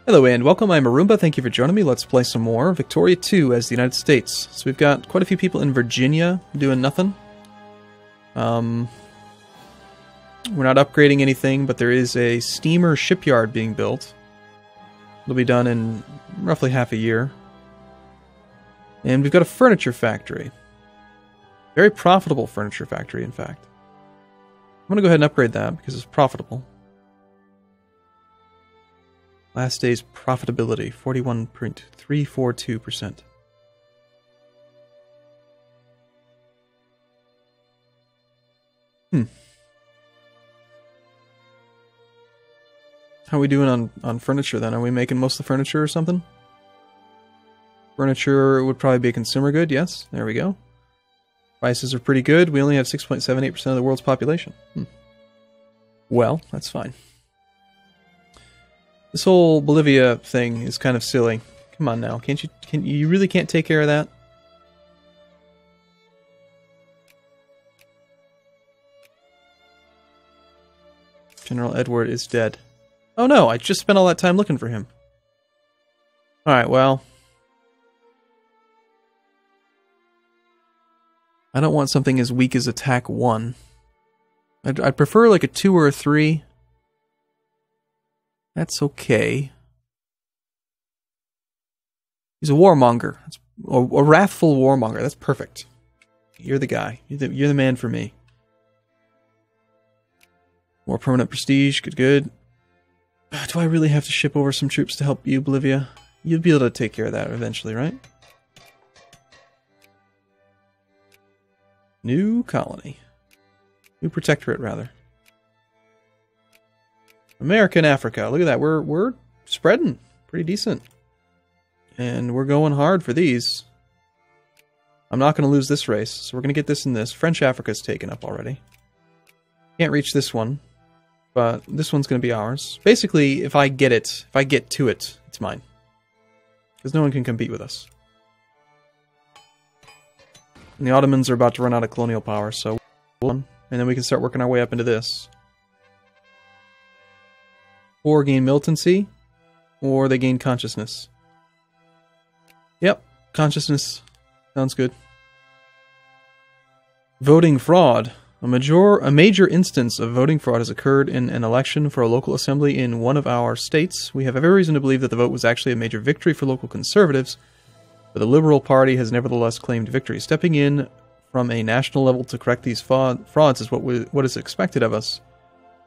Hello and welcome, I'm Arumba, thank you for joining me. Let's play some more Victoria 2 as the United States. So we've got quite a few people in Virginia doing nothing. We're not upgrading anything, but there is a steamer shipyard being built. It'll be done in roughly half a year. And we've got a furniture factory. Very profitable furniture factory, in fact. I'm going to go ahead and upgrade that because it's profitable. Last day's profitability, 41.342%. How are we doing on furniture then? Are we making most of the furniture or something? Furniture would probably be a consumer good, yes. There we go. Prices are pretty good. We only have 6.78% of the world's population. Well, that's fine. This whole Bolivia thing is kind of silly. Come on now, you really can't take care of that? General Edward is dead. Oh no, I just spent all that time looking for him. Alright, well. I don't want something as weak as attack 1. I'd prefer like a 2 or a 3. That's okay. He's a warmonger. A wrathful warmonger. That's perfect. You're the guy. You're the man for me. More permanent prestige. Good, good. Do I really have to ship over some troops to help you, Bolivia? You'll be able to take care of that eventually, right? New colony. New protectorate, rather. America and Africa. Look at that. We're spreading pretty decent. And we're going hard for these. I'm not going to lose this race, so we're going to get this and this. French Africa's taken up already. Can't reach this one, but this one's going to be ours. Basically, if I get to it, it's mine. Because no one can compete with us. And the Ottomans are about to run out of colonial power, so and then we can start working our way up into this. Or gain militancy, or they gain consciousness. Yep, consciousness. Sounds good. Voting fraud. A major instance of voting fraud has occurred in an election for a local assembly in one of our states. We have every reason to believe that the vote was actually a major victory for local conservatives, but the Liberal Party has nevertheless claimed victory. Stepping in from a national level to correct these frauds is what is expected of us.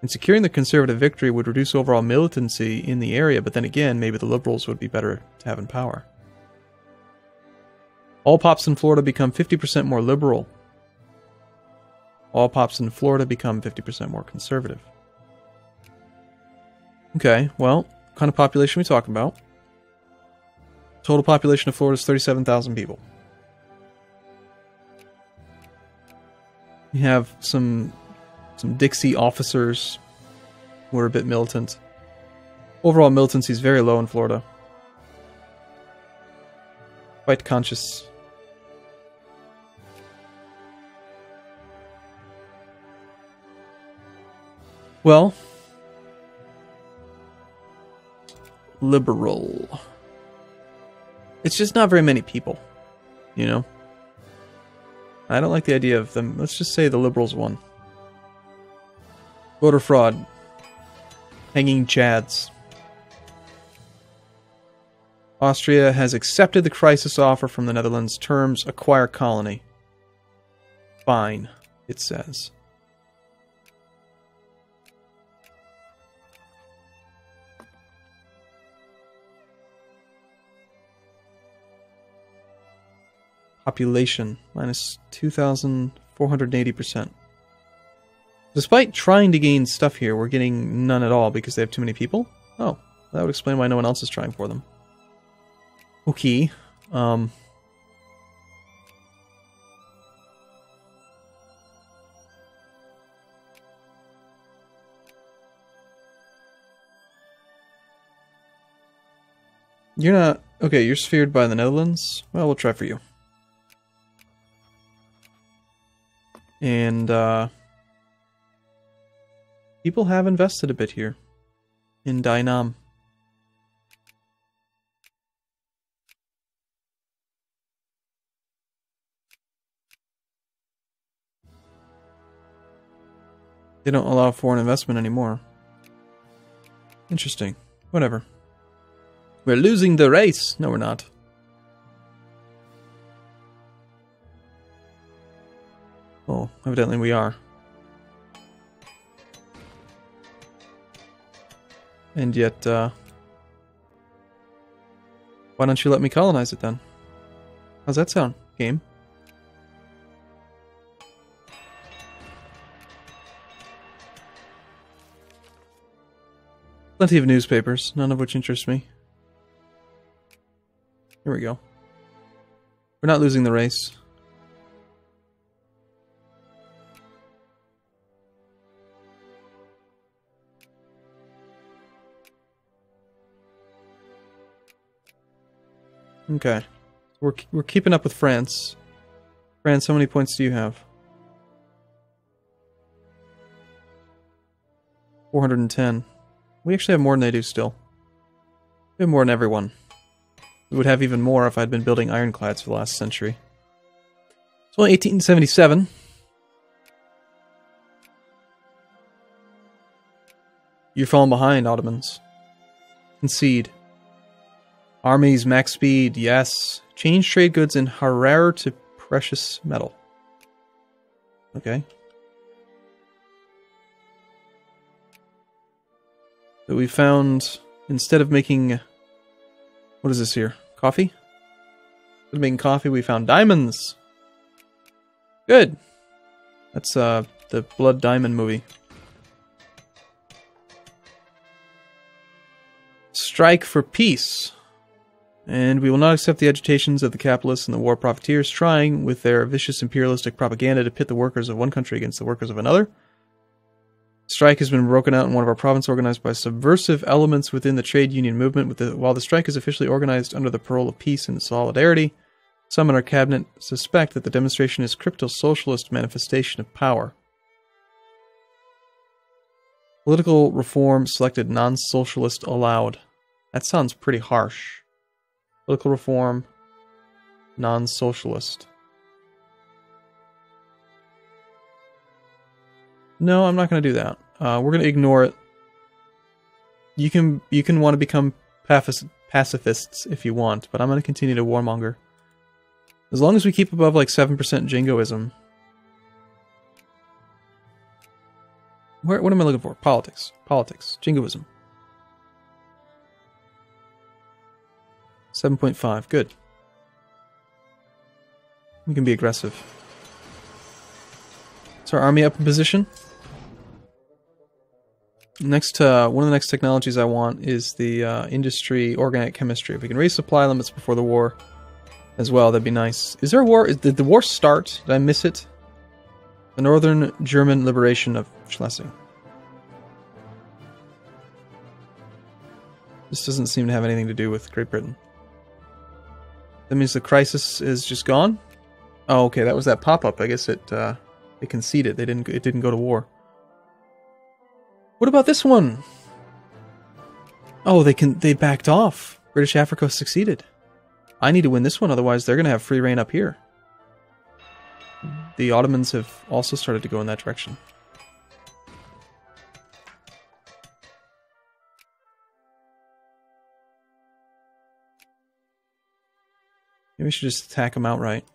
And securing the conservative victory would reduce overall militancy in the area, but then again, maybe the liberals would be better to have in power. All pops in Florida become 50% more liberal. All pops in Florida become 50% more conservative. Okay, well, what kind of population are we talking about? Total population of Florida is 37,000 people. We have some Dixie officers who are a bit militant. Overall militancy is very low in Florida. Quite conscious. Well, liberal. It's just not very many people, you know? I don't like the idea of them. Let's just say the liberals won. Voter fraud. Hanging chads. Austria has accepted the crisis offer from the Netherlands. Terms, acquire colony. Fine, it says. Population, minus 2,480%. Despite trying to gain stuff here, we're getting none at all because they have too many people? Oh, that would explain why no one else is trying for them. Okay. You're not... Okay, you're sphered by the Netherlands? Well, we'll try for you. And, people have invested a bit here in Dynam. They don't allow foreign investment anymore. Interesting. Whatever. We're losing the race. No, we're not. Oh, evidently we are. And yet, why don't you let me colonize it then? How's that sound, game? Plenty of newspapers, none of which interest me. Here we go. We're not losing the race. Okay. We're keeping up with France. France, how many points do you have? 410. We actually have more than they do still. We have more than everyone. We would have even more if I'd been building ironclads for the last century. It's only 1877. You're falling behind, Ottomans. Concede. Armies, max speed, yes. Change trade goods in rare to precious metal. Okay. But we found, instead of making... What is this here? Coffee? Instead of making coffee, we found diamonds! Good! That's the Blood Diamond movie. Strike for peace. And we will not accept the agitations of the capitalists and the war profiteers trying, with their vicious imperialistic propaganda, to pit the workers of one country against the workers of another. Strike has been broken out in one of our provinces organized by subversive elements within the trade union movement. While the strike is officially organized under the parole of peace and solidarity, some in our cabinet suspect that the demonstration is crypto-socialist manifestation of power. Political reform selected non-socialist allowed. That sounds pretty harsh. Political reform, non-socialist. No, I'm not going to do that. We're going to ignore it. You can want to become pacifists if you want, but I'm going to continue to warmonger. As long as we keep above like 7% jingoism. What am I looking for? Politics. Politics. Jingoism. 7.5. Good. We can be aggressive. Is our army up in position? Next, one of the next technologies I want is the industry organic chemistry. If we can raise supply limits before the war as well, that'd be nice. Is there a war? Did the war start? Did I miss it? The Northern German liberation of Schleswig. This doesn't seem to have anything to do with Great Britain. That means the crisis is just gone? Oh, okay, that was that pop-up. I guess it conceded. It didn't go to war. What about this one? Oh, they backed off. British Africa succeeded. I need to win this one, otherwise they're going to have free reign up here. The Ottomans have also started to go in that direction. Maybe we should just attack them outright.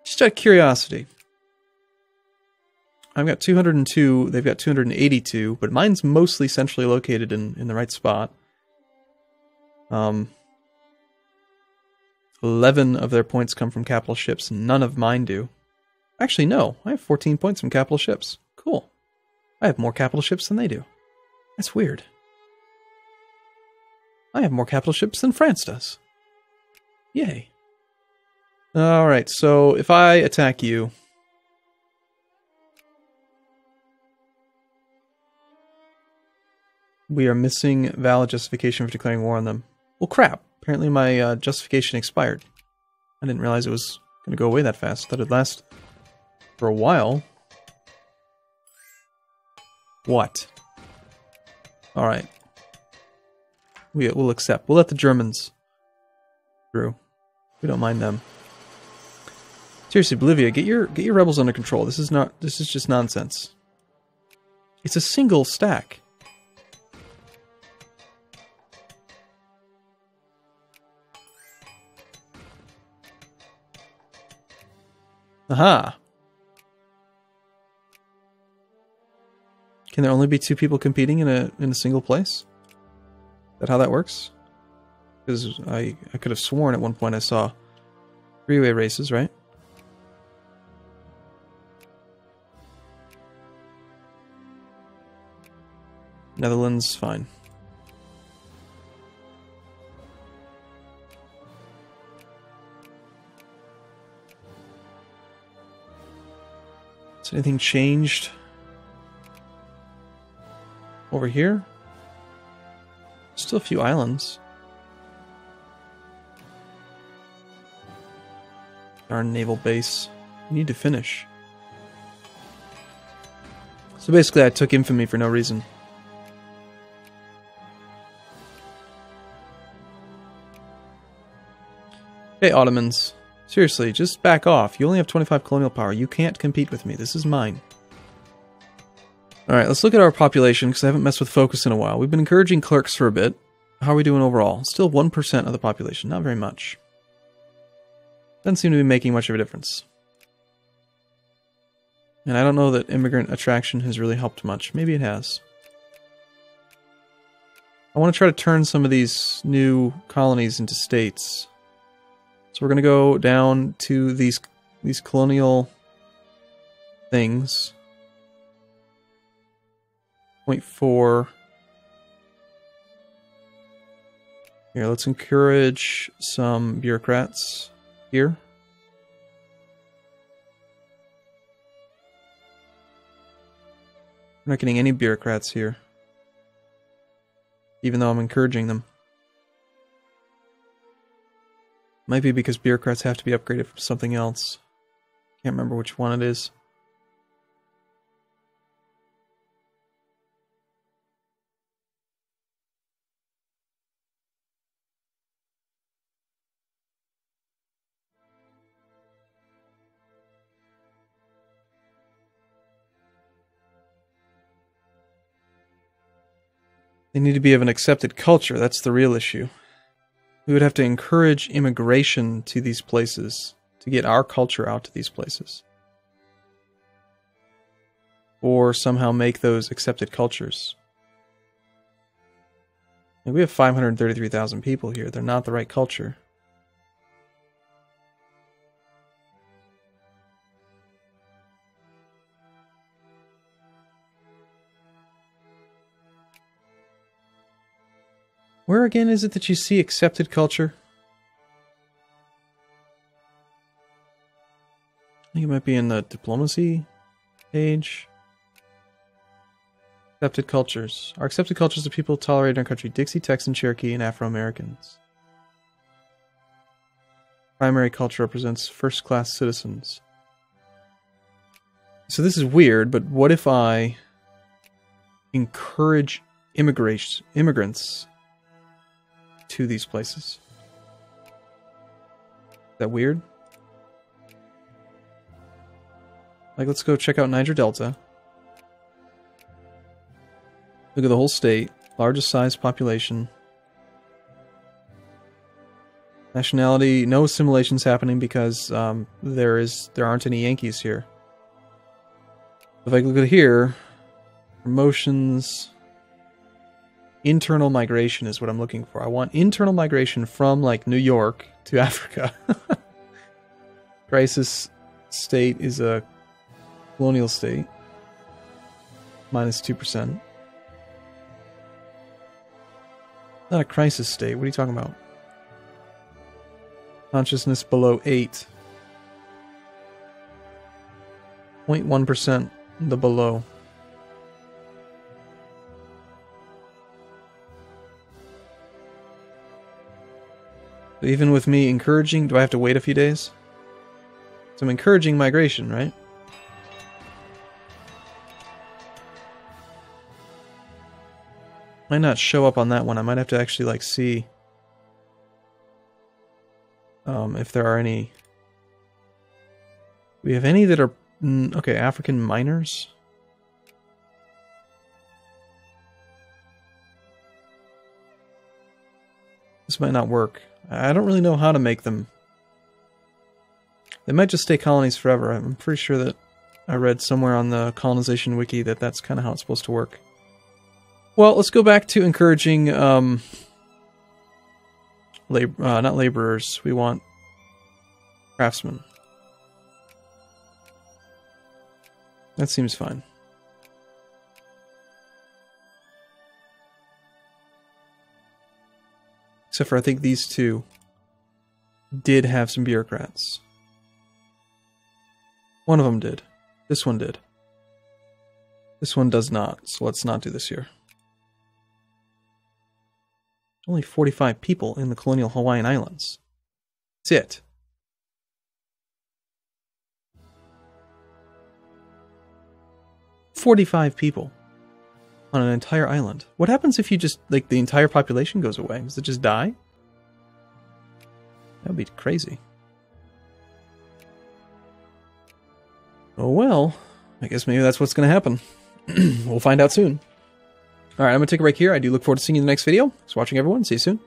Just out of curiosity. I've got 202, they've got 282, but mine's mostly centrally located in the right spot. 11 of their points come from capital ships, none of mine do. Actually, no, I have 14 points from capital ships. Cool. I have more capital ships than they do. That's weird. I have more capital ships than France does. Yay. Alright, so if I attack you... We are missing valid justification for declaring war on them. Well, crap. Apparently my justification expired. I didn't realize it was going to go away that fast. I thought it'd last for a while. What? Alright. We'll accept. We'll let the Germans through. We don't mind them. Seriously, Bolivia, get your rebels under control. This is just nonsense. It's a single stack. Aha. Can there only be 2 people competing in a single place? Is that how that works? Because I could have sworn at one point I saw 3-way races, right? Netherlands, fine. Has anything changed over here? Still a few islands. Our naval base. We need to finish. So basically I took infamy for no reason. Hey Ottomans, seriously, just back off. You only have 25 colonial power. You can't compete with me. This is mine. Alright, let's look at our population, because I haven't messed with focus in a while. We've been encouraging clerks for a bit. How are we doing overall? Still 1% of the population. Not very much. Doesn't seem to be making much of a difference. And I don't know that immigrant attraction has really helped much. Maybe it has. I want to try to turn some of these new colonies into states. So we're going to go down to these colonial things. 0.4. Here, let's encourage some bureaucrats here. We're not getting any bureaucrats here, even though I'm encouraging them. Might be because bureaucrats have to be upgraded from something else. Can't remember which one it is. They need to be of an accepted culture. That's the real issue. We would have to encourage immigration to these places to get our culture out to these places. Or somehow make those accepted cultures. And we have 533,000 people here. They're not the right culture. Where again is it that you see accepted culture? I think it might be in the diplomacy page. Accepted cultures. Our accepted cultures of people tolerated in our country. Dixie, Texan, Cherokee, and Afro-Americans. Primary culture represents first-class citizens. So this is weird, but what if I encourage immigrants to these places? Is that weird? Like, let's go check out Niger Delta. Look at the whole state. Largest size population. Nationality, no assimilations happening because there aren't any Yankees here. If I look at here, promotions, internal migration is what I'm looking for. I want internal migration from like New York to Africa. Crisis state is a colonial state. Minus 2%. Not a crisis state. What are you talking about? Consciousness below 8. 0.1% the below. So even with me encouraging, do I have to wait a few days? So I'm encouraging migration, right? Might not show up on that one. I might have to actually like see if there are any We have any that are... okay, African miners. This might not work. I don't really know how to make them. They might just stay colonies forever. I'm pretty sure that I read somewhere on the colonization wiki that that's kind of how it's supposed to work. Well, let's go back to encouraging not laborers. We want craftsmen. That seems fine. Except for I think these two did have some bureaucrats. One of them did. This one did. This one does not, so let's not do this here. Only 45 people in the colonial Hawaiian Islands. That's it. "45 people on an entire island. What happens if you just, like, the entire population goes away? Does it just die? That would be crazy. Oh well, I guess maybe that's what's going to happen. We'll find out soon. Alright, I'm going to take a break here. I do look forward to seeing you in the next video. Thanks for watching, everyone. See you soon.